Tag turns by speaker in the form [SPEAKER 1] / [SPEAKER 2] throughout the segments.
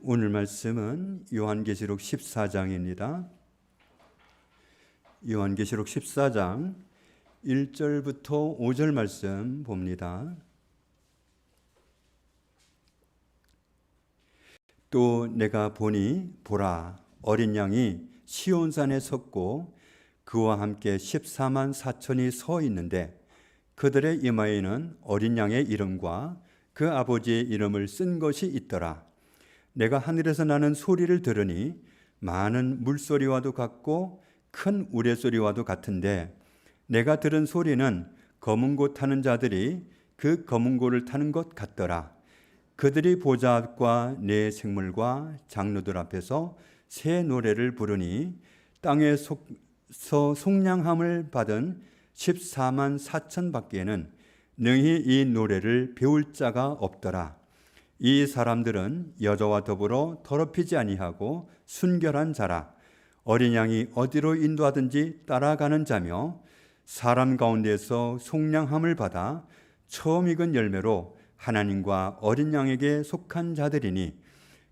[SPEAKER 1] 오늘 말씀은 요한계시록 14장입니다. 요한계시록 14장 1절부터 5절 말씀 봅니다. 또 내가 보니 보라, 어린 양이 시온산에 섰고 그와 함께 14만 4천이 서 있는데 그들의 이마에는 어린 양의 이름과 그 아버지의 이름을 쓴 것이 있더라. 내가 하늘에서 나는 소리를 들으니 많은 물소리와도 같고 큰 우레소리와도 같은데 내가 들은 소리는 검은 고 타는 자들이 그 검은 고를 타는 것 같더라. 그들이 보좌 앞과 네 생물과 장로들 앞에서 새 노래를 부르니 땅에서 속량함을 받은 14만 4천 밖에는 능히 이 노래를 배울 자가 없더라. 이 사람들은 여자와 더불어 더럽히지 아니하고 순결한 자라. 어린 양이 어디로 인도하든지 따라가는 자며 사람 가운데서 속량함을 받아 처음 익은 열매로 하나님과 어린 양에게 속한 자들이니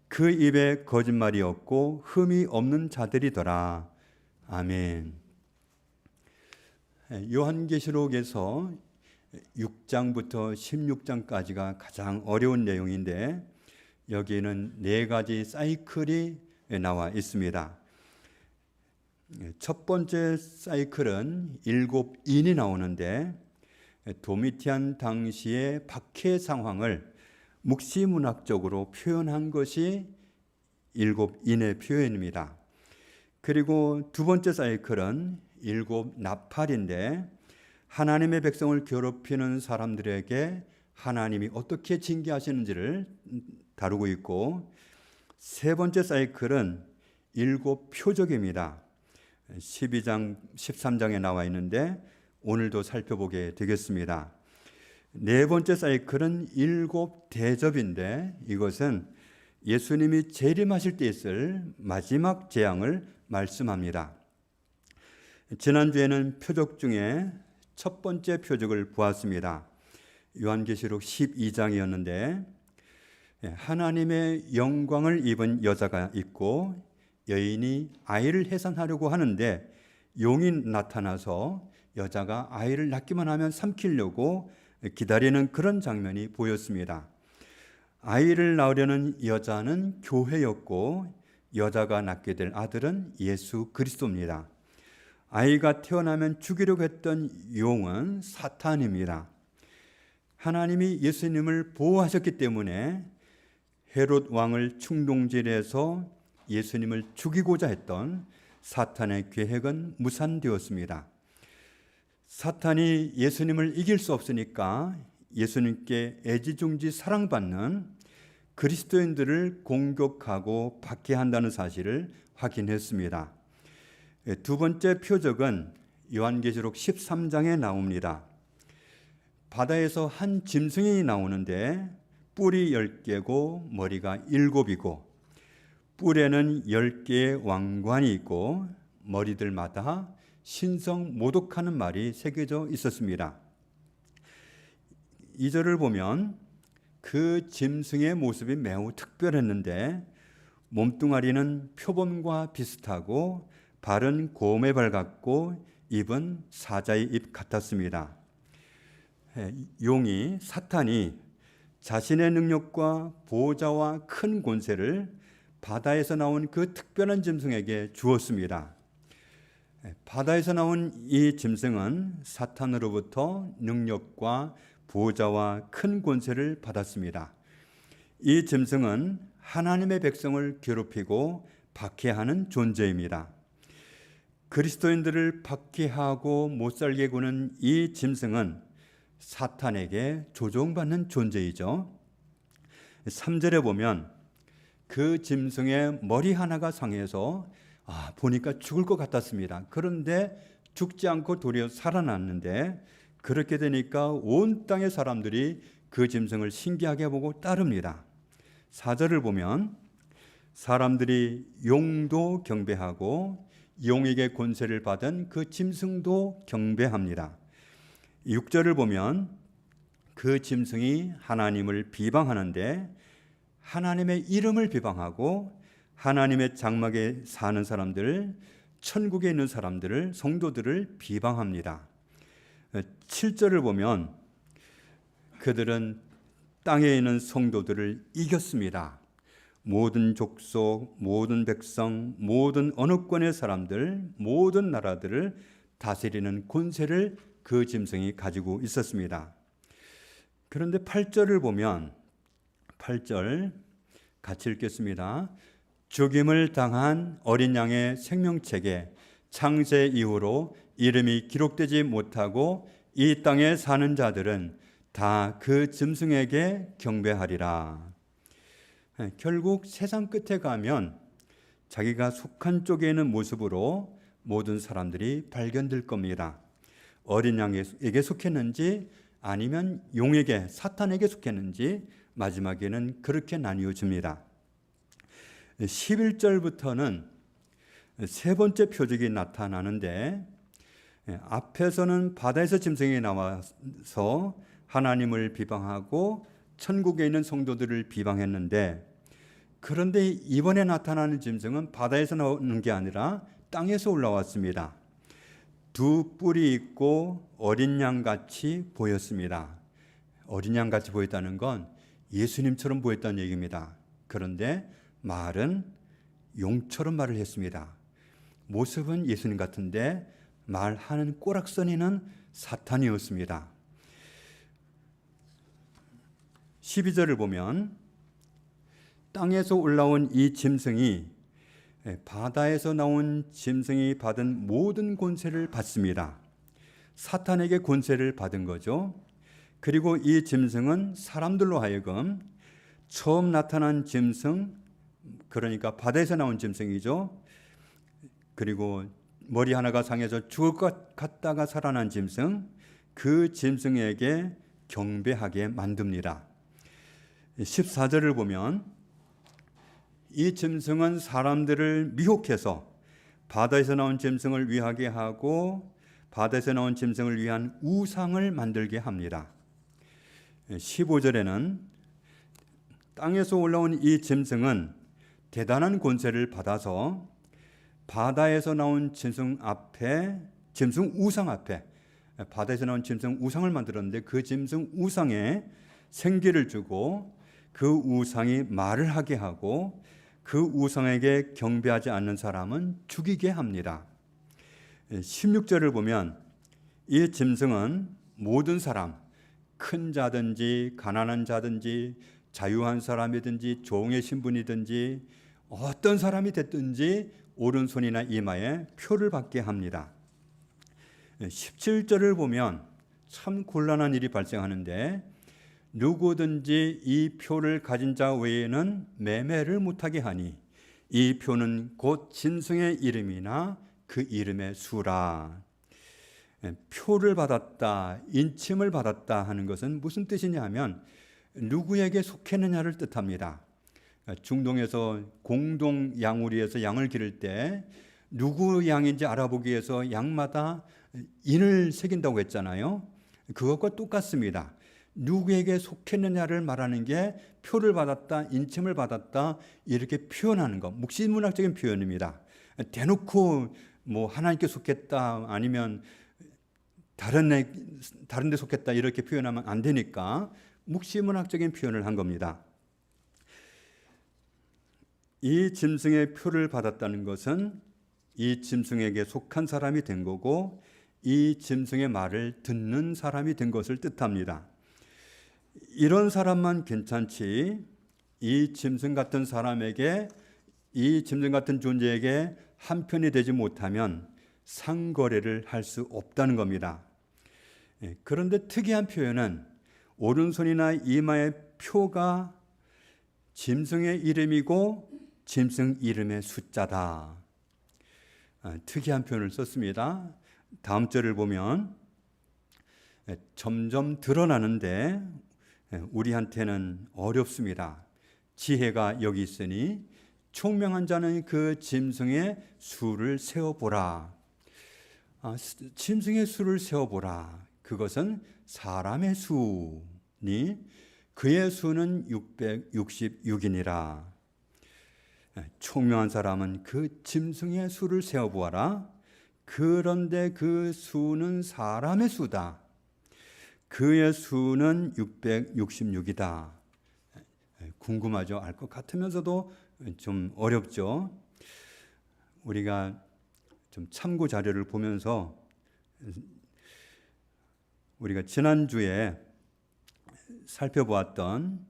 [SPEAKER 1] 그 입에 거짓말이 없고 흠이 없는 자들이더라. 아멘. 요한계시록에서 6장부터 16장까지가 가장 어려운 내용인데 여기에는 네 가지 사이클이 나와 있습니다. 첫 번째 사이클은 7인이 나오는데 도미티안 당시의 박해 상황을 묵시문학적으로 표현한 것이 7인의 표현입니다. 그리고 두 번째 사이클은 7 나팔인데 하나님의 백성을 괴롭히는 사람들에게 하나님이 어떻게 징계하시는지를 다루고 있고, 세 번째 사이클은 7 표적입니다. 12장, 13장에 나와 있는데 오늘도 살펴보게 되겠습니다. 네 번째 사이클은 7 대접인데 이것은 예수님이 재림하실 때 있을 마지막 재앙을 말씀합니다. 지난주에는 표적 중에 첫 번째 표적을 보았습니다. 요한계시록 12장이었는데 하나님의 영광을 입은 여자가 있고 여인이 아이를 해산하려고 하는데 용이 나타나서 여자가 아이를 낳기만 하면 삼키려고 기다리는 그런 장면이 보였습니다. 아이를 낳으려는 여자는 교회였고 여자가 낳게 될 아들은 예수 그리스도입니다. 아이가 태어나면 죽이려고 했던 용은 사탄입니다. 하나님이 예수님을 보호하셨기 때문에 헤롯 왕을 충동질해서 예수님을 죽이고자 했던 사탄의 계획은 무산되었습니다. 사탄이 예수님을 이길 수 없으니까 예수님께 애지중지 사랑받는 그리스도인들을 공격하고 박해한다는 사실을 확인했습니다. 두 번째 표적은 요한계시록 13장에 나옵니다. 바다에서 한 짐승이 나오는데 뿔이 10개고 머리가 7이고 뿔에는 10개의 왕관이 있고 머리들마다 신성 모독하는 말이 새겨져 있었습니다. 2절을 보면 그 짐승의 모습이 매우 특별했는데 몸뚱아리는 표범과 비슷하고 발은 곰의 발 같고 입은 사자의 입 같았습니다. 용이 사탄이 자신의 능력과 보호자와 큰 권세를 바다에서 나온 그 특별한 짐승에게 주었습니다. 바다에서 나온 이 짐승은 사탄으로부터 능력과 보호자와 큰 권세를 받았습니다. 이 짐승은 하나님의 백성을 괴롭히고 박해하는 존재입니다. 그리스도인들을 박해하고 못살게 구는 이 짐승은 사탄에게 조종받는 존재이죠. 3절에 보면 그 짐승의 머리 하나가 상해서 보니까 죽을 것 같았습니다. 그런데 죽지 않고 도리어 살아났는데 그렇게 되니까 온 땅의 사람들이 그 짐승을 신기하게 보고 따릅니다. 4절을 보면 사람들이 용도 경배하고 용에게 권세를 받은 그 짐승도 경배합니다. 6절을 보면 그 짐승이 하나님을 비방하는데 하나님의 이름을 비방하고 하나님의 장막에 사는 사람들, 천국에 있는 사람들을, 성도들을 비방합니다. 7절을 보면 그들은 땅에 있는 성도들을 이겼습니다. 모든 족속, 모든 백성, 모든 언어권의 사람들, 모든 나라들을 다스리는 권세를 그 짐승이 가지고 있었습니다. 그런데 8절을 보면 8절 같이 읽겠습니다. 죽임을 당한 어린 양의 생명책에 창세 이후로 이름이 기록되지 못하고 이 땅에 사는 자들은 다 그 짐승에게 경배하리라. 결국 세상 끝에 가면 자기가 속한 쪽에 있는 모습으로 모든 사람들이 발견될 겁니다. 어린 양에게 속했는지 아니면 용에게, 사탄에게 속했는지 마지막에는 그렇게 나뉘어집니다. 11절부터는 세 번째 표적이 나타나는데, 앞에서는 바다에서 짐승이 나와서 하나님을 비방하고 천국에 있는 성도들을 비방했는데, 그런데 이번에 나타나는 짐승은 바다에서 나오는 게 아니라 땅에서 올라왔습니다. 두 뿔이 있고 어린 양같이 보였습니다. 어린 양같이 보였다는 건 예수님처럼 보였다는 얘기입니다. 그런데 말은 용처럼 말을 했습니다. 모습은 예수님 같은데 말하는 꼬락서니는 사탄이었습니다. 12절을 보면 땅에서 올라온 이 짐승이 바다에서 나온 짐승이 받은 모든 권세를 받습니다. 사탄에게 권세를 받은 거죠. 그리고 이 짐승은 사람들로 하여금 처음 나타난 짐승, 그러니까 바다에서 나온 짐승이죠. 그리고 머리 하나가 상해서 죽을 것 같다가 살아난 짐승, 그 짐승에게 경배하게 만듭니다. 14절을 보면 이 짐승은 사람들을 미혹해서 바다에서 나온 짐승을 위하게 하고 바다에서 나온 짐승을 위한 우상을 만들게 합니다. 15절에는 땅에서 올라온 이 짐승은 대단한 권세를 받아서 바다에서 나온 짐승 앞에, 짐승 우상 앞에, 바다에서 나온 짐승 우상을 만들었는데 그 짐승 우상에 생기를 주고 그 우상이 말을 하게 하고 그 우상에게 경배하지 않는 사람은 죽이게 합니다. 16절을 보면 이 짐승은 모든 사람, 큰 자든지 가난한 자든지 자유한 사람이든지 종의 신분이든지 어떤 사람이 됐든지 오른손이나 이마에 표를 받게 합니다. 17절을 보면 참 곤란한 일이 발생하는데, 누구든지 이 표를 가진 자 외에는 매매를 못하게 하니 이 표는 곧 짐승의 이름이나 그 이름의 수라. 표를 받았다, 인침을 받았다 하는 것은 무슨 뜻이냐 하면 누구에게 속했느냐를 뜻합니다. 중동에서 공동 양우리에서 양을 기를 때 누구 양인지 알아보기 위해서 양마다 인을 새긴다고 했잖아요. 그것과 똑같습니다. 누구에게 속했느냐를 말하는 게 표를 받았다, 인침을 받았다 이렇게 표현하는 것, 묵시문학적인 표현입니다. 대놓고 뭐 하나님께 속했다 아니면 다른 데 속했다 이렇게 표현하면 안 되니까 묵시문학적인 표현을 한 겁니다. 이 짐승의 표를 받았다는 것은 이 짐승에게 속한 사람이 된 거고 이 짐승의 말을 듣는 사람이 된 것을 뜻합니다. 이런 사람만 괜찮지 이 짐승 같은 사람에게, 이 짐승 같은 존재에게 한편이 되지 못하면 상거래를 할 수 없다는 겁니다. 그런데 특이한 표현은 오른손이나 이마의 표가 짐승의 이름이고 짐승 이름의 숫자다. 특이한 표현을 썼습니다. 다음 절을 보면 점점 드러나는데 우리한테는 어렵습니다. 지혜가 여기 있으니 총명한 자는 그 짐승의 수를 세어보라. 짐승의 수를 세어보라. 그것은 사람의 수니 그의 수는 666이니라. 총명한 사람은 그 짐승의 수를 세어보아라. 그런데 그 수는 사람의 수다. 그의 수는 666이다. 궁금하죠? 알 것 같으면서도 좀 어렵죠? 우리가 좀 참고 자료를 보면서 우리가 지난주에 살펴보았던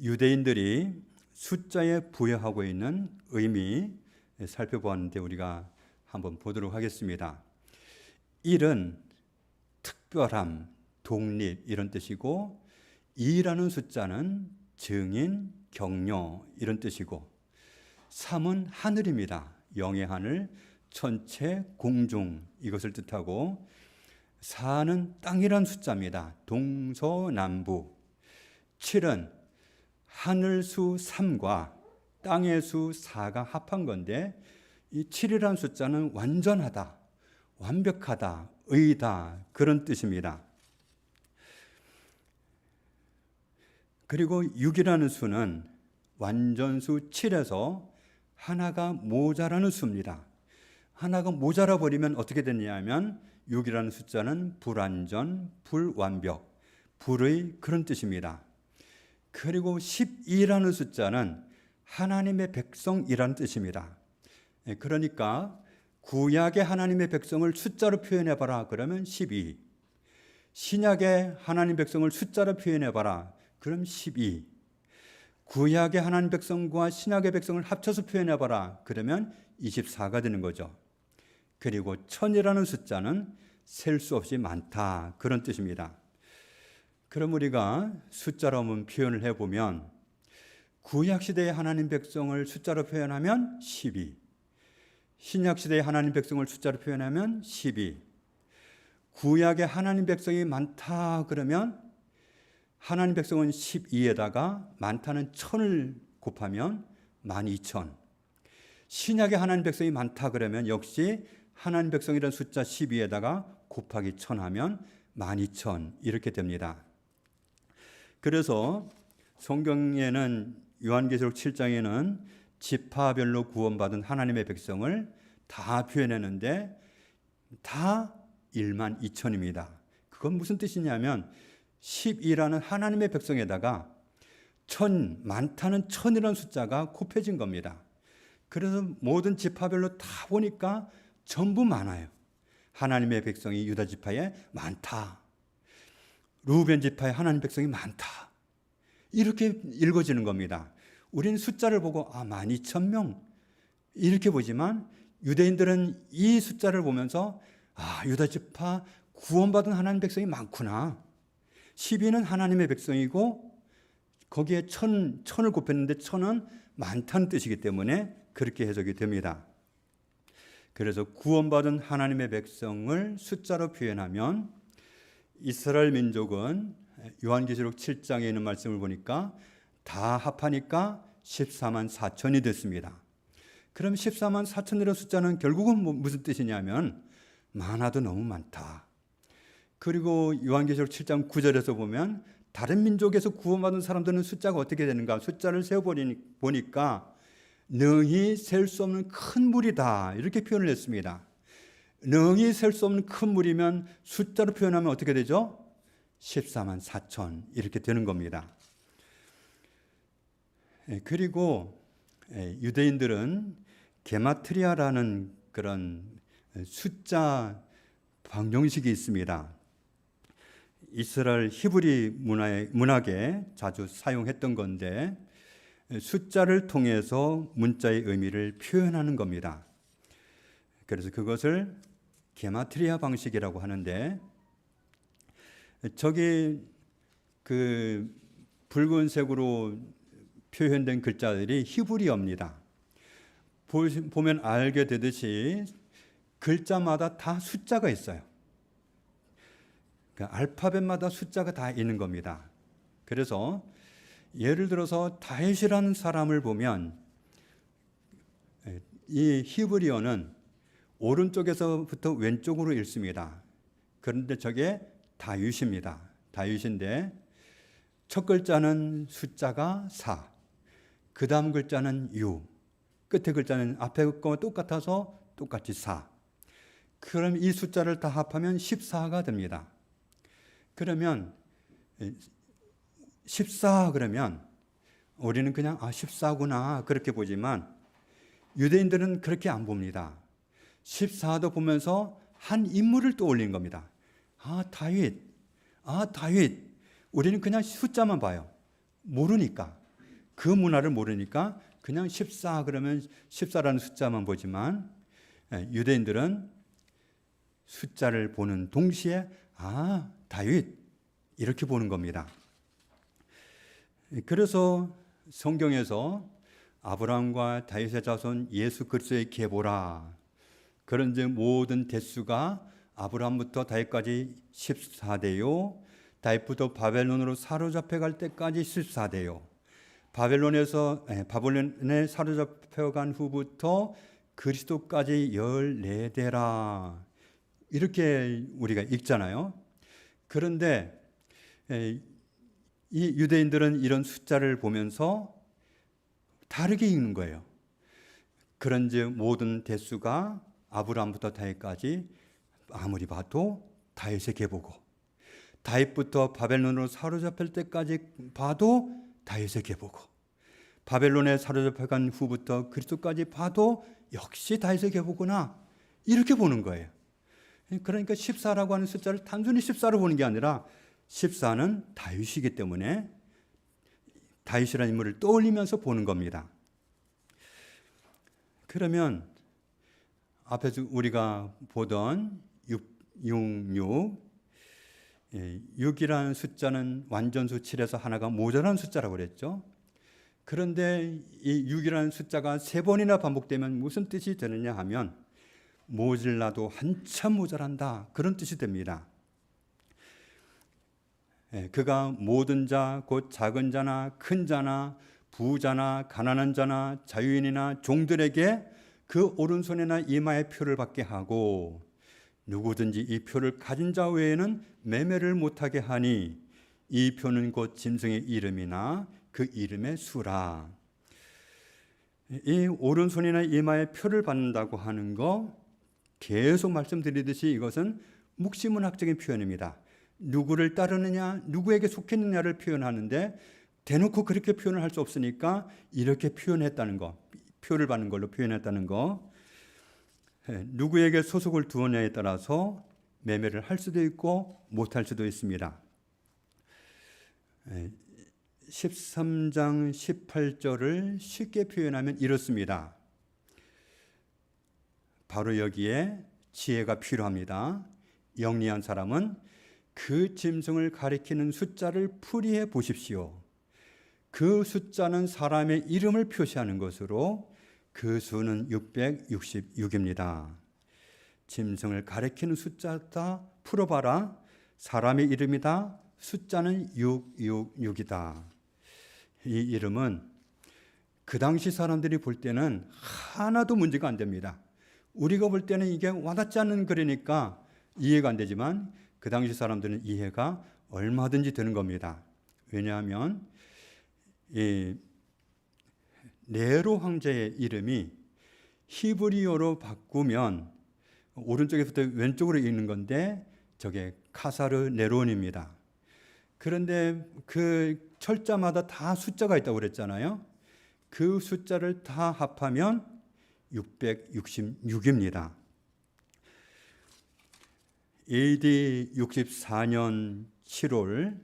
[SPEAKER 1] 유대인들이 숫자에 부여하고 있는 의미 살펴보았는데 우리가 한번 보도록 하겠습니다. 1은 특별함, 독립 이런 뜻이고 2라는 숫자는 증인, 격려 이런 뜻이고 3은 하늘입니다. 영의 하늘, 천체, 공중 이것을 뜻하고 4는 땅이란 숫자입니다. 동서남북. 7은 하늘수 3과 땅의 수 4가 합한 건데 이 7이라는 숫자는 완전하다, 완벽하다, 의다 그런 뜻입니다. 그리고 6이라는 수는 완전수 7에서 하나가 모자라는 수입니다. 하나가 모자라 버리면 어떻게 되느냐면 6이라는 숫자는 불완전, 불완벽, 불의 그런 뜻입니다. 그리고 12라는 숫자는 하나님의 백성이라는 뜻입니다. 그러니까 구약의 하나님의 백성을 숫자로 표현해봐라 그러면 12, 신약의 하나님 백성을 숫자로 표현해봐라 그럼 12, 구약의 하나님 백성과 신약의 백성을 합쳐서 표현해봐라 그러면 24가 되는 거죠. 그리고 1000이라는 숫자는 셀 수 없이 많다 그런 뜻입니다. 그럼 우리가 숫자로 한번 표현을 해보면 구약시대의 하나님 백성을 숫자로 표현하면 12, 신약시대의 하나님 백성을 숫자로 표현하면 12, 구약의 하나님 백성이 많다 그러면 하나님 백성은 12에다가 많다는 1000을 곱하면 12000, 신약의 하나님 백성이 많다 그러면 역시 하나님 백성이라는 숫자 12에다가 곱하기 1000 하면 12000 이렇게 됩니다. 그래서 성경에는 요한계시록 7장에는 지파별로 구원받은 하나님의 백성을 다 표현했는데 다 12000입니다. 그건 무슨 뜻이냐면 12라는 하나님의 백성에다가 1000, 많다는 1000이라는 숫자가 곱해진 겁니다. 그래서 모든 지파별로 다 보니까 전부 많아요. 하나님의 백성이 유다 지파에 많다. 루벤 지파에 하나님 백성이 많다. 이렇게 읽어지는 겁니다. 우리는 숫자를 보고 12000명 이렇게 보지만 유대인들은 이 숫자를 보면서 유다 지파 구원받은 하나님 백성이 많구나. 12는 하나님의 백성이고 거기에 1000을 곱했는데 1000은 많다는 뜻이기 때문에 그렇게 해석이 됩니다. 그래서 구원받은 하나님의 백성을 숫자로 표현하면 이스라엘 민족은 요한계시록 7장에 있는 말씀을 보니까 다 합하니까 14만 4천이 됐습니다. 그럼 14만 4천이라는 숫자는 결국은 무슨 뜻이냐면 많아도 너무 많다. 그리고 요한계시록 7장 9절에서 보면 다른 민족에서 구원받은 사람들은 숫자가 어떻게 되는가? 숫자를 세어보니까 능히 셀 수 없는 큰 물이다 이렇게 표현을 했습니다. 능히 셀 수 없는 큰 물이면 숫자로 표현하면 어떻게 되죠? 14만 4천 이렇게 되는 겁니다. 그리고 유대인들은 게마트리아라는 그런 숫자 방정식이 있습니다. 이스라엘 히브리 문학에 자주 사용했던 건데 숫자를 통해서 문자의 의미를 표현하는 겁니다. 그래서 그것을 게마트리아 방식이라고 하는데 저기 그 붉은색으로 표현된 글자들이 히브리어입니다. 보면 알게 되듯이 글자마다 다 숫자가 있어요. 그러니까 알파벳마다 숫자가 다 있는 겁니다. 그래서 예를 들어서 다윗이라는 사람을 보면 이 히브리어는 오른쪽에서부터 왼쪽으로 읽습니다. 그런데 저게 다윗입니다. 다윗인데 첫 글자는 숫자가 4, 그 다음 글자는 6, 끝에 글자는 앞에 거와 똑같아서 똑같이 4. 그럼 이 숫자를 다 합하면 14가 됩니다. 그러면 14 그러면 우리는 그냥 14구나 그렇게 보지만 유대인들은 그렇게 안 봅니다. 14도 보면서 한 인물을 떠올린 겁니다. 다윗. 우리는 그냥 숫자만 봐요. 모르니까. 그 문화를 모르니까 그냥 14 그러면 14라는 숫자만 보지만 유대인들은 숫자를 보는 동시에 다윗 이렇게 보는 겁니다. 그래서 성경에서 아브라함과 다윗의 자손 예수 그리스도의 계보라. 그런즉 모든 대수가 아브라함부터 다윗까지 14대요. 다윗부터 바벨론으로 사로잡혀 갈 때까지 14대요. 바벨론에 사로잡혀간 후부터 그리스도까지 14대라. 이렇게 우리가 읽잖아요. 그런데 이 유대인들은 이런 숫자를 보면서 다르게 읽는 거예요. 그런즉 모든 대수가 아브라함부터 다윗까지 아무리 봐도 다윗의 계보고, 다윗부터 바벨론으로 사로잡힐 때까지 봐도 다윗의 계보고, 바벨론에 사로잡혀간 후부터 그리스도까지 봐도 역시 다윗의 계보구나 이렇게 보는 거예요. 그러니까 14라고 하는 숫자를 단순히 14로 보는 게 아니라 14는 다윗이기 때문에 다윗이라는 인물을 떠올리면서 보는 겁니다. 그러면 앞에서 우리가 보던 6이라는 숫자는 완전수 7에서 하나가 모자란 숫자라고 그랬죠. 그런데 이 6이라는 숫자가 3번이나 반복되면 무슨 뜻이 되느냐 하면 모질라도 한참 모자란다 그런 뜻이 됩니다. 그가 모든 자 곧 작은 자나 큰 자나 부자나 가난한 자나 자유인이나 종들에게 그 오른손이나 이마에 표를 받게 하고 누구든지 이 표를 가진 자 외에는 매매를 못하게 하니 이 표는 곧 짐승의 이름이나 그 이름의 수라. 이 오른손이나 이마에 표를 받는다고 하는 거 계속 말씀드리듯이 이것은 묵시문학적인 표현입니다. 누구를 따르느냐, 누구에게 속했느냐를 표현하는데 대놓고 그렇게 표현을 할 수 없으니까 이렇게 표현했다는 거, 표를 받는 걸로 표현했다는 거. 누구에게 소속을 두었냐에 따라서 매매를 할 수도 있고 못할 수도 있습니다. 13장 18절을 쉽게 표현하면 이렇습니다. 바로 여기에 지혜가 필요합니다. 영리한 사람은 그 짐승을 가리키는 숫자를 풀이해 보십시오. 그 숫자는 사람의 이름을 표시하는 것으로 그 수는 666입니다. 짐승을 가리키는 숫자다 풀어봐라. 사람의 이름이다. 숫자는 666이다. 이 이름은 그 당시 사람들이 볼 때는 하나도 문제가 안 됩니다. 우리가 볼 때는 이게 와닿지 않는 글이니까 이해가 안 되지만 그 당시 사람들은 이해가 얼마든지 되는 겁니다. 왜냐하면 이 네로 황제의 이름이 히브리어로 바꾸면 오른쪽에서부터 왼쪽으로 읽는 건데 저게 카사르 네론입니다. 그런데 그 철자마다 다 숫자가 있다고 그랬잖아요. 그 숫자를 다 합하면 666입니다. AD 64년 7월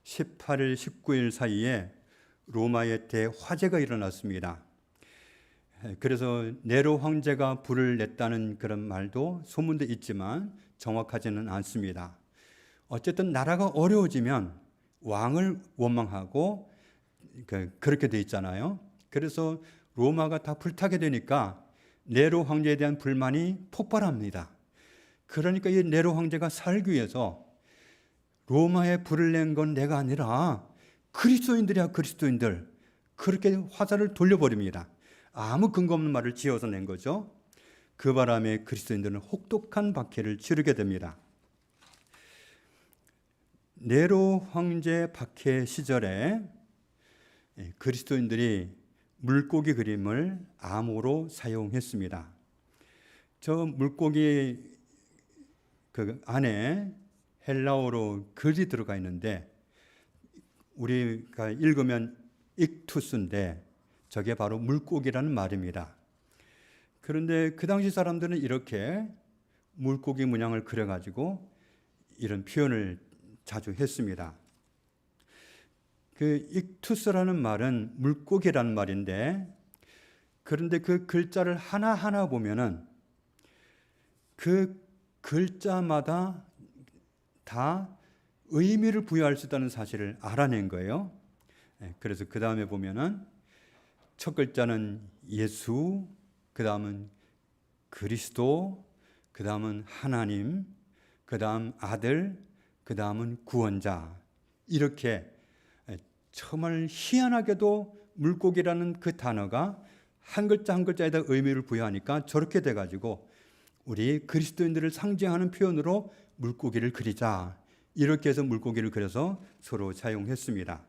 [SPEAKER 1] 18일, 19일 사이에 로마의 대화재가 일어났습니다. 그래서 네로 황제가 불을 냈다는 그런 말도 소문도 있지만 정확하지는 않습니다. 어쨌든 나라가 어려워지면 왕을 원망하고 그렇게 돼 있잖아요. 그래서 로마가 다 불타게 되니까 네로 황제에 대한 불만이 폭발합니다. 그러니까 이 네로 황제가 살기 위해서 로마에 불을 낸 건 내가 아니라 그리스도인들이야, 그리스도인들. 그렇게 화살을 돌려버립니다. 아무 근거 없는 말을 지어서 낸 거죠. 그 바람에 그리스도인들은 혹독한 박해를 치르게 됩니다. 네로 황제 박해 시절에 그리스도인들이 물고기 그림을 암호로 사용했습니다. 저 물고기 그 안에 헬라어로 글이 들어가 있는데 우리가 읽으면 익투스인데 저게 바로 물고기라는 말입니다. 그런데 그 당시 사람들은 이렇게 물고기 문양을 그려가지고 이런 표현을 자주 했습니다. 그 익투스라는 말은 물고기라는 말인데, 그런데 그 글자를 하나하나 보면은 그 글자마다 다 의미를 부여할 수 있다는 사실을 알아낸 거예요. 그래서 그 다음에 보면은 첫 글자는 예수, 그 다음은 그리스도, 그 다음은 하나님, 그 다음 아들, 그 다음은 구원자. 이렇게 정말 희한하게도 물고기라는 그 단어가 한 글자 한 글자에다 의미를 부여하니까 저렇게 돼가지고 우리 그리스도인들을 상징하는 표현으로 물고기를 그리자. 이렇게 해서 물고기를 그려서 서로 사용했습니다.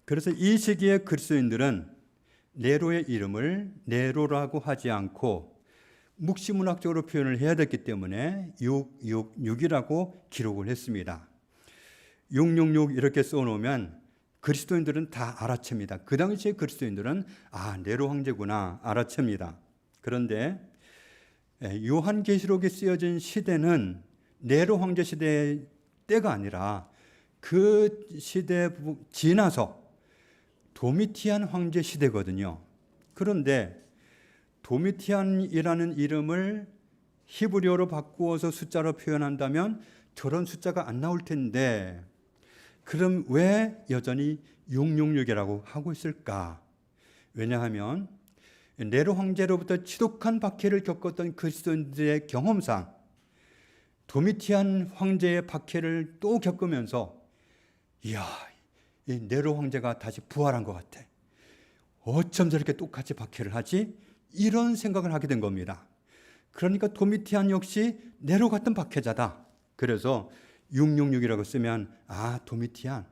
[SPEAKER 1] 그래서 이 시기에 그리스도인들은 네로의 이름을 네로라고 하지 않고 묵시문학적으로 표현을 해야 됐기 때문에 666이라고 기록을 했습니다. 666 이렇게 써놓으면 그리스도인들은 다 알아챕니다. 그 당시에 그리스도인들은 네로 황제구나 알아챕니다. 그런데 요한계시록에 쓰여진 시대는 네로 황제 시대의 때가 아니라 그 시대 지나서 도미티안 황제 시대거든요. 그런데 도미티안이라는 이름을 히브리어로 바꾸어서 숫자로 표현한다면 저런 숫자가 안 나올 텐데 그럼 왜 여전히 666이라고 하고 있을까? 왜냐하면 네로 황제로부터 지독한 박해를 겪었던 그리스도인들의 경험상 도미티안 황제의 박해를 또 겪으면서 이야, 이 네로 황제가 다시 부활한 것 같아. 어쩜 저렇게 똑같이 박해를 하지? 이런 생각을 하게 된 겁니다. 그러니까 도미티안 역시 네로 같은 박해자다. 그래서 666이라고 쓰면 도미티안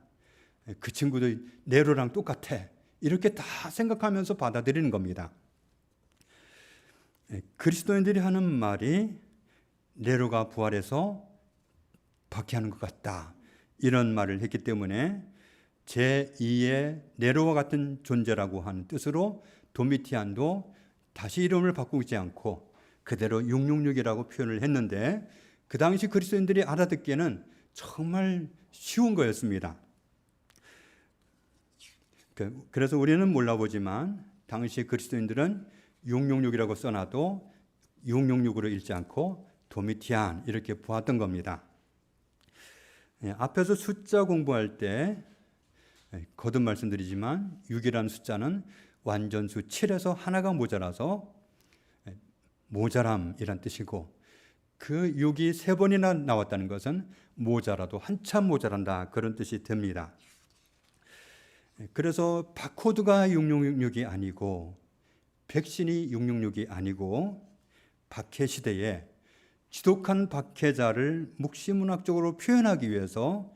[SPEAKER 1] 그 친구도 네로랑 똑같아. 이렇게 다 생각하면서 받아들이는 겁니다. 그리스도인들이 하는 말이 네로가 부활해서 박해하는 것 같다. 이런 말을 했기 때문에 제2의 네로와 같은 존재라고 하는 뜻으로 도미티안도 다시 이름을 바꾸지 않고 그대로 666이라고 표현을 했는데 그 당시 그리스도인들이 알아듣기에는 정말 쉬운 거였습니다. 그래서 우리는 몰라보지만 당시 그리스도인들은 666이라고 써놔도 666으로 읽지 않고 도미티안 이렇게 보았던 겁니다. 앞에서 숫자 공부할 때 거듭 말씀드리지만 6이라는 숫자는 완전수 7에서 하나가 모자라서 모자람이란 뜻이고 그 6이 3번이나 나왔다는 것은 모자라도 한참 모자란다 그런 뜻이 됩니다. 그래서 바코드가 666이 아니고 백신이 666이 아니고 박해 시대에 지독한 박해자를 묵시문학적으로 표현하기 위해서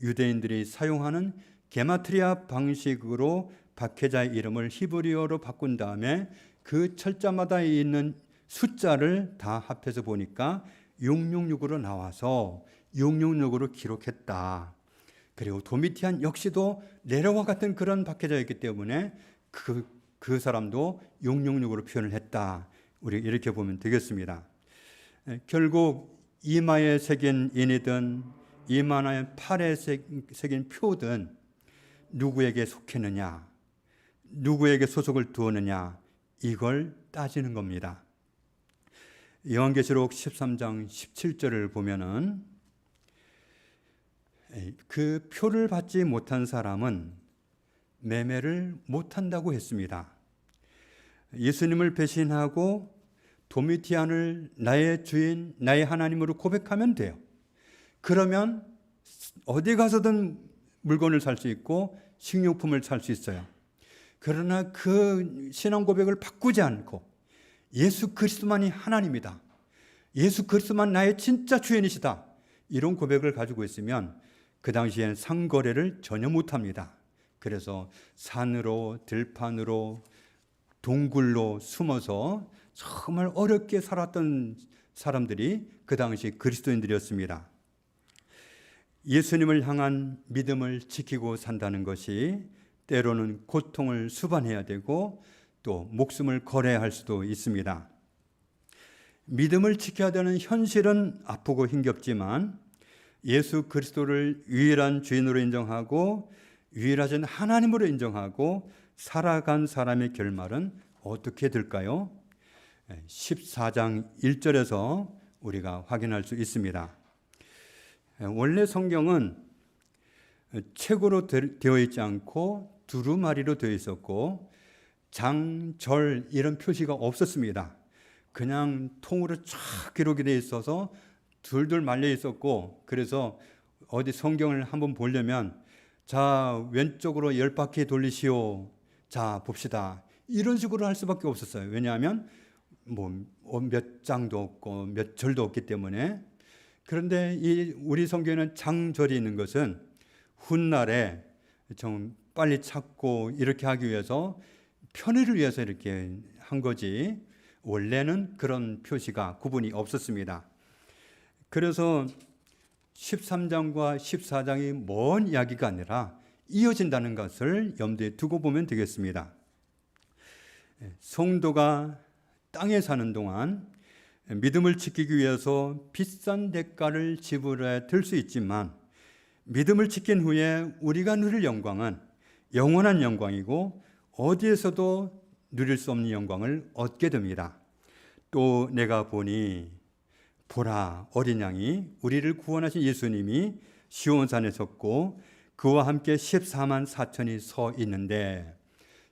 [SPEAKER 1] 유대인들이 사용하는 게마트리아 방식으로 박해자의 이름을 히브리어로 바꾼 다음에 그 철자마다 있는 숫자를 다 합해서 보니까 666으로 나와서 666으로 기록했다. 그리고 도미티안 역시도 네로와 같은 그런 박해자였기 때문에 그 사람도 666으로 표현을 했다. 우리 이렇게 보면 되겠습니다. 결국 이마에 새긴 인이든 이마나 팔에 새긴 표든 누구에게 속했느냐, 누구에게 소속을 두었느냐 이걸 따지는 겁니다. 요한계시록 13장 17절을 보면은 그 표를 받지 못한 사람은 매매를 못한다고 했습니다. 예수님을 배신하고 도미티안을 나의 주인, 나의 하나님으로 고백하면 돼요. 그러면 어디 가서든 물건을 살 수 있고 식료품을 살 수 있어요. 그러나 그 신앙 고백을 바꾸지 않고 예수 그리스도만이 하나님이다. 예수 그리스도만 나의 진짜 주인이시다. 이런 고백을 가지고 있으면 그 당시에는 상거래를 전혀 못합니다. 그래서 산으로 들판으로 동굴로 숨어서 정말 어렵게 살았던 사람들이 그 당시 그리스도인들이었습니다. 예수님을 향한 믿음을 지키고 산다는 것이 때로는 고통을 수반해야 되고 또 목숨을 걸어야 할 수도 있습니다. 믿음을 지켜야 되는 현실은 아프고 힘겹지만 예수 그리스도를 유일한 주인으로 인정하고 유일하신 하나님으로 인정하고 살아간 사람의 결말은 어떻게 될까요? 14장 1절에서 우리가 확인할 수 있습니다. 원래 성경은 책으로 되어 있지 않고 두루마리로 되어 있었고 장, 절 이런 표시가 없었습니다. 그냥 통으로 쫙 기록이 되어 있어서 둘둘 말려 있었고, 그래서 어디 성경을 한번 보려면 자 왼쪽으로 10바퀴 돌리시오, 자 봅시다, 이런 식으로 할 수밖에 없었어요. 왜냐하면 뭐 몇 장도 없고 몇 절도 없기 때문에. 그런데 이 우리 성경에는 장절이 있는 것은 훗날에 좀 빨리 찾고 이렇게 하기 위해서 편의를 위해서 이렇게 한 거지 원래는 그런 표시가 구분이 없었습니다. 그래서 13장과 14장이 먼 이야기가 아니라 이어진다는 것을 염두에 두고 보면 되겠습니다. 성도가 땅에 사는 동안 믿음을 지키기 위해서 비싼 대가를 지불해야 될 수 있지만 믿음을 지킨 후에 우리가 누릴 영광은 영원한 영광이고 어디에서도 누릴 수 없는 영광을 얻게 됩니다. 또 내가 보니 보라, 어린 양이 우리를 구원하신 예수님이 시온산에 섰고 그와 함께 14만 4천이 서 있는데,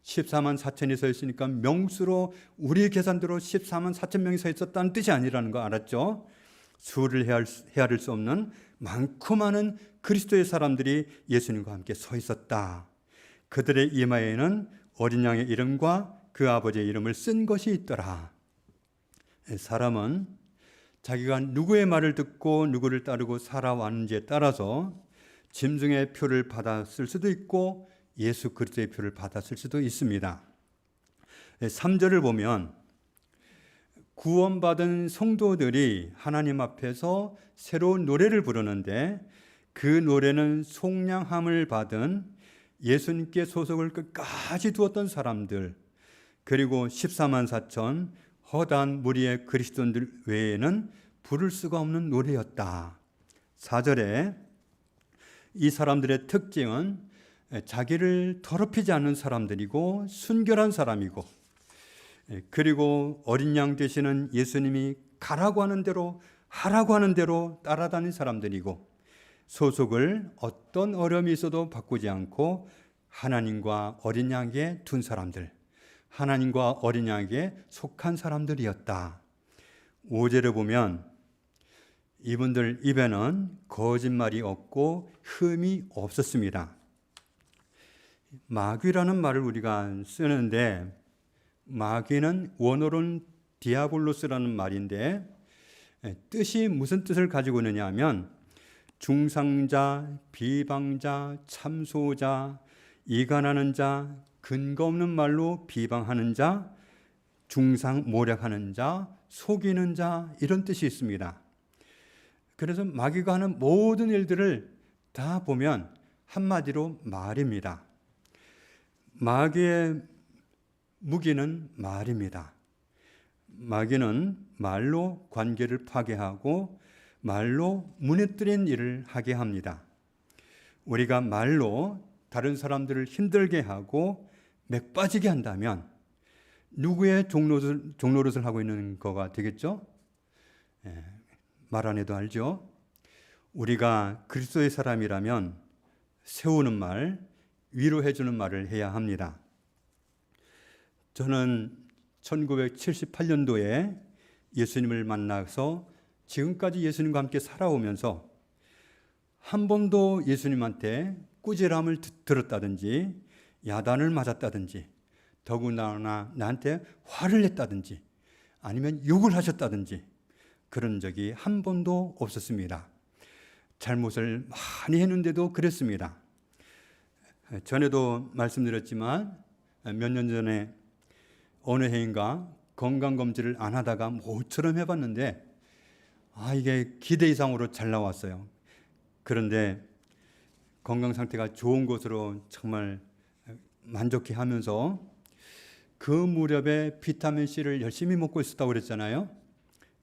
[SPEAKER 1] 14만 4천이 서 있으니까 명수로 우리 계산대로 14만 4천 명이 서 있었다는 뜻이 아니라는 거 알았죠? 수를 헤아릴 수 없는 많고 많은 그리스도의 사람들이 예수님과 함께 서 있었다. 그들의 이마에는 어린 양의 이름과 그 아버지의 이름을 쓴 것이 있더라. 사람은 자기가 누구의 말을 듣고 누구를 따르고 살아왔는지에 따라서 짐승의 표를 받았을 수도 있고 예수 그리스도의 표를 받았을 수도 있습니다. 3절을 보면 구원받은 성도들이 하나님 앞에서 새로운 노래를 부르는데 그 노래는 속량함을 받은 예수님께 소속을 끝까지 두었던 사람들, 그리고 14만 4천 허다한 무리의 그리스도인들 외에는 부를 수가 없는 노래였다. 4절에 이 사람들의 특징은 자기를 더럽히지 않는 사람들이고 순결한 사람이고, 그리고 어린 양 되시는 예수님이 가라고 하는 대로 하라고 하는 대로 따라다니는 사람들이고, 소속을 어떤 어려움이 있어도 바꾸지 않고 하나님과 어린 양에게 둔 사람들, 하나님과 어린 양에게 속한 사람들이었다. 5절에 보면 이분들 입에는 거짓말이 없고 흠이 없었습니다. 마귀라는 말을 우리가 쓰는데 마귀는 원어로는 디아볼로스라는 말인데 뜻이 무슨 뜻을 가지고 있느냐 하면 중상자, 비방자, 참소자, 이간하는 자, 근거 없는 말로 비방하는 자, 중상모략하는 자, 속이는 자, 이런 뜻이 있습니다. 그래서 마귀가 하는 모든 일들을 다 보면 한마디로 말입니다. 마귀의 무기는 말입니다. 마귀는 말로 관계를 파괴하고 말로 무너뜨린 일을 하게 합니다. 우리가 말로 다른 사람들을 힘들게 하고 맥 빠지게 한다면 누구의 종노릇을 하고 있는 거가 되겠죠? 말 안 해도 알죠? 우리가 그리스도의 사람이라면 세우는 말, 위로해 주는 말을 해야 합니다. 저는 1978년도에 예수님을 만나서 지금까지 예수님과 함께 살아오면서 한 번도 예수님한테 꾸지람을 들었다든지 야단을 맞았다든지 더구나 나한테 화를 냈다든지 아니면 욕을 하셨다든지 그런 적이 한 번도 없었습니다. 잘못을 많이 했는데도 그랬습니다. 전에도 말씀드렸지만 몇 년 전에 어느 해인가 건강검진을 안 하다가 모처럼 해봤는데 이게 기대 이상으로 잘 나왔어요. 그런데 건강 상태가 좋은 것으로 정말 만족해 하면서 그 무렵에 비타민C를 열심히 먹고 있었다고 그랬잖아요.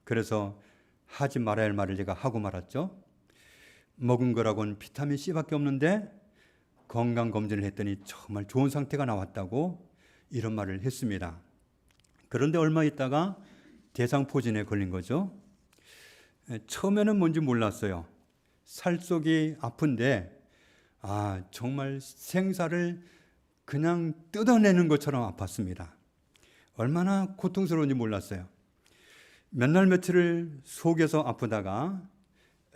[SPEAKER 1] 그래서 하지 말아야 할 말을 제가 하고 말았죠. 먹은 거라고는 비타민C밖에 없는데 건강검진을 했더니 정말 좋은 상태가 나왔다고 이런 말을 했습니다. 그런데 얼마 있다가 대상포진에 걸린 거죠. 처음에는 뭔지 몰랐어요. 살 속이 아픈데 정말 생사를 그냥 뜯어내는 것처럼 아팠습니다. 얼마나 고통스러운지 몰랐어요. 몇 날 며칠을 속에서 아프다가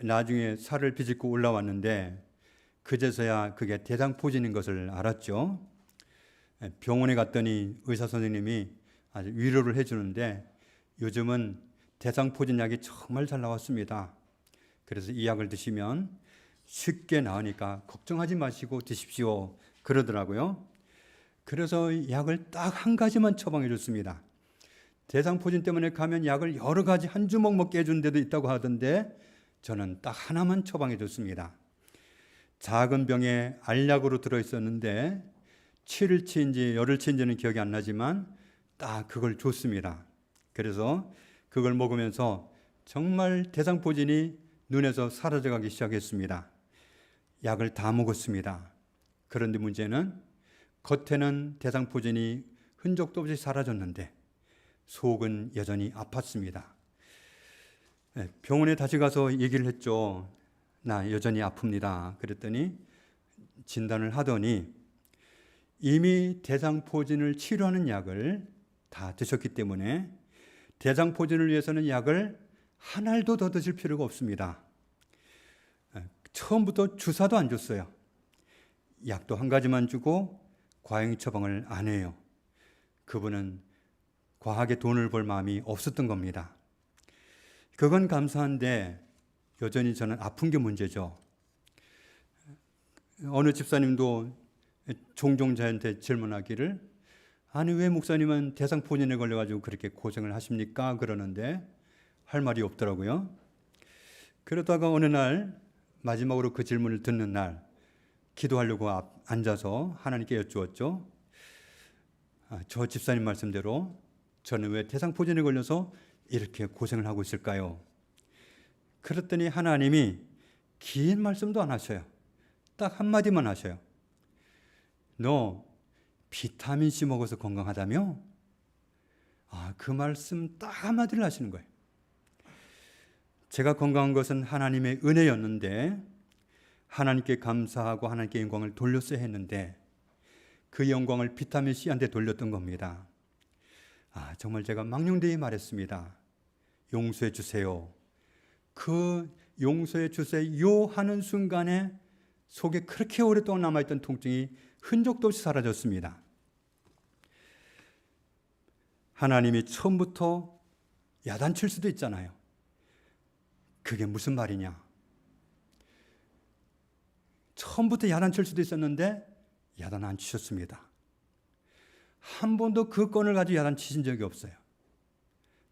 [SPEAKER 1] 나중에 살을 비집고 올라왔는데 그제서야 그게 대상포진인 것을 알았죠. 병원에 갔더니 의사 선생님이 아주 위로를 해주는데 요즘은 대상포진 약이 정말 잘 나왔습니다. 그래서 이 약을 드시면 쉽게 나으니까 걱정하지 마시고 드십시오. 그러더라고요. 그래서 약을 딱 한 가지만 처방해 줬습니다. 대상포진 때문에 가면 약을 여러 가지 한 주먹 먹게 해준 데도 있다고 하던데 저는 딱 하나만 처방해 줬습니다. 작은 병에 알약으로 들어있었는데 7일치인지 열흘치인지는 기억이 안 나지만 딱 그걸 줬습니다. 그래서 그걸 먹으면서 정말 대상포진이 눈에서 사라져가기 시작했습니다. 약을 다 먹었습니다. 그런데 문제는 겉에는 대상포진이 흔적도 없이 사라졌는데 속은 여전히 아팠습니다. 병원에 다시 가서 얘기를 했죠. 나 여전히 아픕니다. 그랬더니 진단을 하더니 이미 대상포진을 치료하는 약을 다 드셨기 때문에 대상포진을 위해서는 약을 한 알도 더 드실 필요가 없습니다. 처음부터 주사도 안 줬어요. 약도 한 가지만 주고 과잉 처방을 안 해요. 그분은 과하게 돈을 벌 마음이 없었던 겁니다. 그건 감사한데 여전히 저는 아픈 게 문제죠. 어느 집사님도 종종 저한테 질문하기를 아니 왜 목사님은 대상포진에 걸려가지고 그렇게 고생을 하십니까? 그러는데 할 말이 없더라고요. 그러다가 어느 날 마지막으로 그 질문을 듣는 날 기도하려고 앉아서 하나님께 여쭈었죠. 저 집사님 말씀대로 저는 왜 대상포진에 걸려서 이렇게 고생을 하고 있을까요? 그랬더니 하나님이 긴 말씀도 안 하셔요. 딱 한마디만 하셔요. 너 비타민C 먹어서 건강하다며? 그 말씀 딱 한마디를 하시는 거예요. 제가 건강한 것은 하나님의 은혜였는데 하나님께 감사하고 하나님께 영광을 돌렸어야 했는데 그 영광을 비타민C한테 돌렸던 겁니다. 정말 제가 망령되이 말했습니다. 용서해 주세요. 그 용서해 주세요 하는 순간에 속에 그렇게 오랫동안 남아있던 통증이 흔적도 없이 사라졌습니다. 하나님이 처음부터 야단칠 수도 있잖아요. 그게 무슨 말이냐? 처음부터 야단칠 수도 있었는데 야단 안 치셨습니다. 한 번도 그 건을 가지고 야단치신 적이 없어요.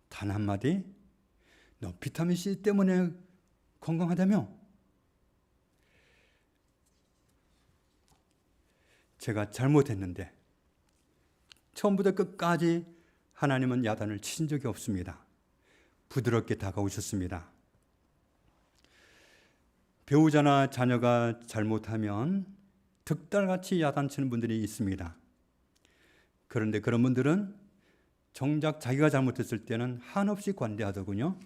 [SPEAKER 1] 단 한마디, 너 비타민C 때문에 건강하다며? 제가 잘못했는데 처음부터 끝까지 하나님은 야단을 치신 적이 없습니다. 부드럽게 다가오셨습니다. 배우자나 자녀가 잘못하면 득달같이 야단치는 분들이 있습니다. 그런데 그런 분들은 정작 자기가 잘못했을 때는 한없이 관대하더군요.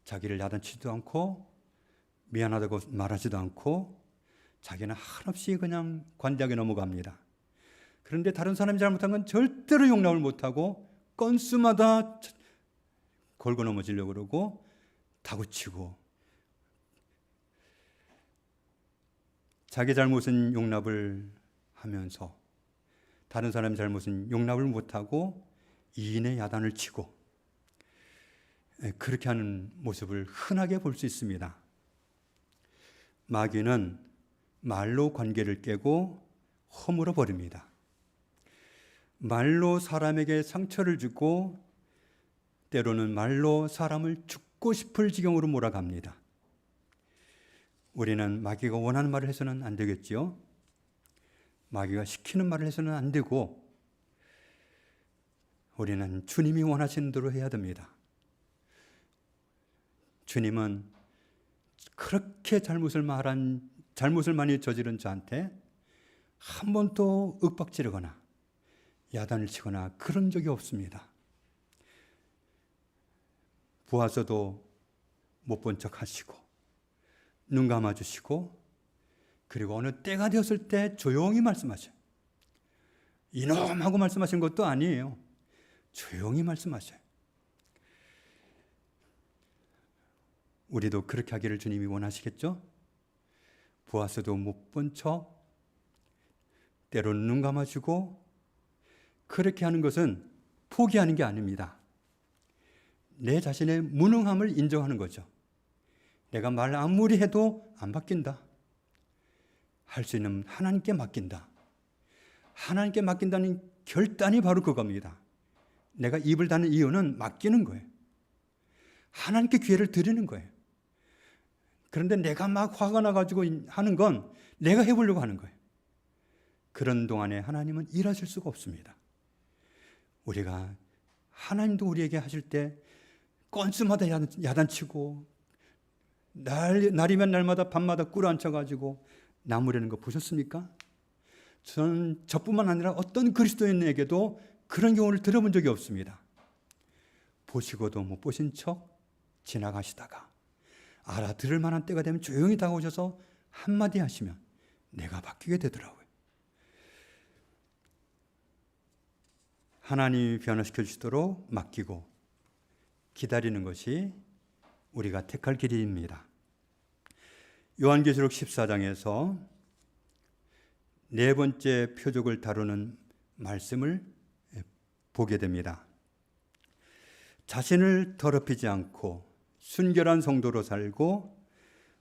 [SPEAKER 1] 자기를 야단치지도 않고 미안하다고 말하지도 않고 자기는 한없이 그냥 관대하게 넘어갑니다. 그런데 다른 사람이 잘못한 건 절대로 용납을 못하고 건수마다 걸고 넘어지려고 그러고 다구치고 자기 잘못은 용납을 하면서 다른 사람의 잘못은 용납을 못하고 이인의 야단을 치고 그렇게 하는 모습을 흔하게 볼 수 있습니다. 마귀는 말로 관계를 깨고 허물어 버립니다. 말로 사람에게 상처를 주고 때로는 말로 사람을 죽고 싶을 지경으로 몰아갑니다. 우리는 마귀가 원하는 말을 해서는 안 되겠지요. 마귀가 시키는 말을 해서는 안 되고 우리는 주님이 원하시는 대로 해야 됩니다. 주님은 그렇게 잘못을 많이 저지른 저한테 한 번도 윽박지르거나 야단을 치거나 그런 적이 없습니다. 보아서도 못 본 척 하시고 눈 감아주시고 그리고 어느 때가 되었을 때 조용히 말씀하셔요. 이놈하고 말씀하신 것도 아니에요. 조용히 말씀하셔요. 우리도 그렇게 하기를 주님이 원하시겠죠? 보아서도 못 본 척 때로는 눈 감아주고 그렇게 하는 것은 포기하는 게 아닙니다. 내 자신의 무능함을 인정하는 거죠. 내가 말 아무리 해도 안 바뀐다. 할 수 있는 하나님께 맡긴다. 하나님께 맡긴다는 결단이 바로 그겁니다. 내가 입을 닫는 이유는 맡기는 거예요. 하나님께 기회를 드리는 거예요. 그런데 내가 막 화가 나가지고 하는 건 내가 해보려고 하는 거예요. 그런 동안에 하나님은 일하실 수가 없습니다. 우리가 하나님도 우리에게 하실 때 건수마다 야단치고 날이면 날마다 밤마다 꿇어앉혀가지고 나무라는 거 보셨습니까? 저는 저뿐만 아니라 어떤 그리스도인에게도 그런 경우를 들어본 적이 없습니다. 보시고도 못 보신 척 지나가시다가 알아들을 만한 때가 되면 조용히 다가오셔서 한마디 하시면 내가 바뀌게 되더라고요. 하나님이 변화시켜 주시도록 맡기고 기다리는 것이 우리가 택할 길입니다. 요한계시록 14장에서 네 번째 표적을 다루는 말씀을 보게 됩니다. 자신을 더럽히지 않고 순결한 성도로 살고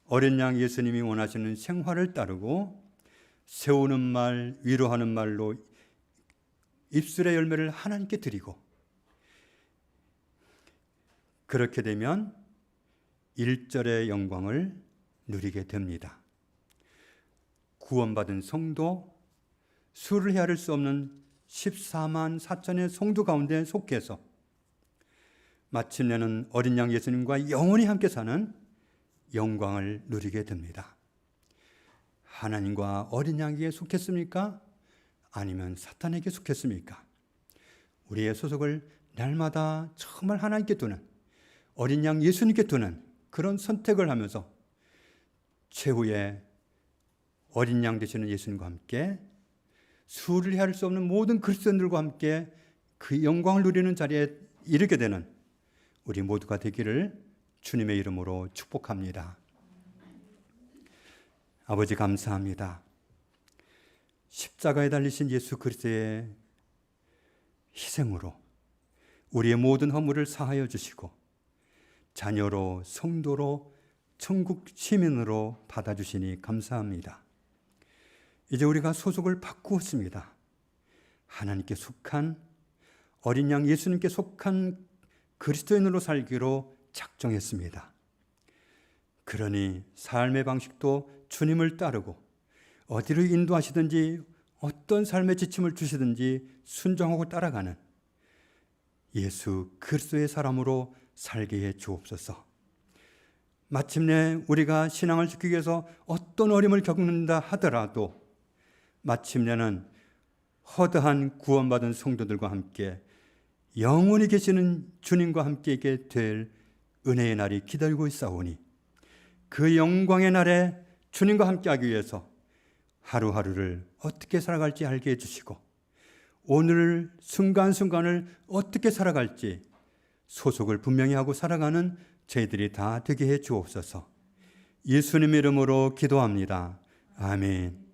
[SPEAKER 1] 어린 양 예수님이 원하시는 생활을 따르고 세우는 말, 위로하는 말로 입술의 열매를 하나님께 드리고 그렇게 되면 1절의 영광을 누리게 됩니다. 구원받은 성도, 수를 헤아릴 수 없는 14만 4천의 성도 가운데 속해서 마침내는 어린 양 예수님과 영원히 함께 사는 영광을 누리게 됩니다. 하나님과 어린 양에게 속했습니까? 아니면 사탄에게 속했습니까? 우리의 소속을 날마다 정말 하나님께 두는 어린 양 예수님께 두는 그런 선택을 하면서 최후의 어린 양 되시는 예수님과 함께 수를 헤아릴 수 없는 모든 그리스도인들과 함께 그 영광을 누리는 자리에 이르게 되는 우리 모두가 되기를 주님의 이름으로 축복합니다. 아버지 감사합니다. 십자가에 달리신 예수 그리스도의 희생으로 우리의 모든 허물을 사하여 주시고 자녀로 성도로 천국 시민으로 받아주시니 감사합니다. 이제 우리가 소속을 바꾸었습니다. 하나님께 속한 어린 양 예수님께 속한 그리스도인으로 살기로 작정했습니다. 그러니 삶의 방식도 주님을 따르고 어디로 인도하시든지 어떤 삶의 지침을 주시든지 순종하고 따라가는 예수 그리스도의 사람으로 살게 해 주옵소서. 마침내 우리가 신앙을 지키기 위해서 어떤 어려움을 겪는다 하더라도 마침내는 허다한 구원받은 성도들과 함께 영원히 계시는 주님과 함께 있게 될 은혜의 날이 기다리고 있사오니 그 영광의 날에 주님과 함께 하기 위해서 하루하루를 어떻게 살아갈지 알게 해주시고 오늘 순간순간을 어떻게 살아갈지 소속을 분명히 하고 살아가는 저희들이 다 되게 해 주옵소서. 예수님 이름으로 기도합니다. 아멘.